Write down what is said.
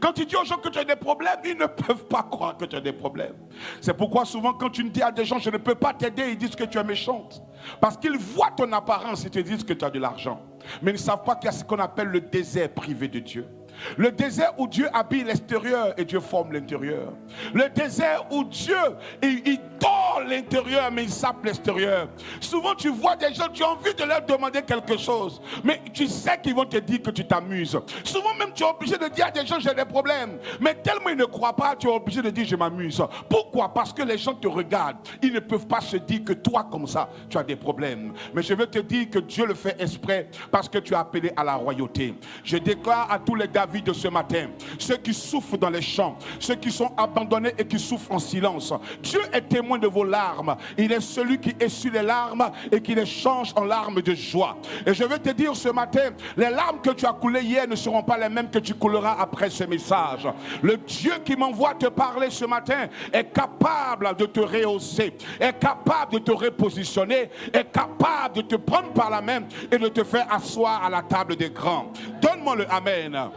Quand tu dis aux gens que tu as des problèmes, ils ne peuvent pas croire que tu as des problèmes. C'est pourquoi souvent quand tu dis à des gens, je ne peux pas t'aider, ils disent que tu es méchante. Parce qu'ils voient ton apparence et te disent que tu as de l'argent. Mais ils ne savent pas qu'il y a ce qu'on appelle le désert privé de Dieu. Le désert où Dieu habille l'extérieur et Dieu forme l'intérieur. Le désert où Dieu, il dort l'intérieur mais il sape l'extérieur. Souvent tu vois des gens, tu as envie de leur demander quelque chose, mais tu sais qu'ils vont te dire que tu t'amuses. Souvent même tu es obligé de dire à des gens j'ai des problèmes, mais tellement ils ne croient pas, tu es obligé de dire je m'amuse. Pourquoi? Parce que les gens te regardent. Ils ne peuvent pas se dire que toi comme ça tu as des problèmes. Mais je veux te dire que Dieu le fait exprès parce que tu es appelé à la royauté. Je déclare à tous les gars de ce matin, ceux qui souffrent dans les champs, ceux qui sont abandonnés et qui souffrent en silence, Dieu est témoin de vos larmes. Il est celui qui essuie les larmes et qui les change en larmes de joie. Et je veux te dire ce matin, les larmes que tu as coulées hier ne seront pas les mêmes que tu couleras après ce message. Le Dieu qui m'envoie te parler ce matin est capable de te rehausser, est capable de te repositionner, est capable de te prendre par la main et de te faire asseoir à la table des grands. Donne-moi le Amen.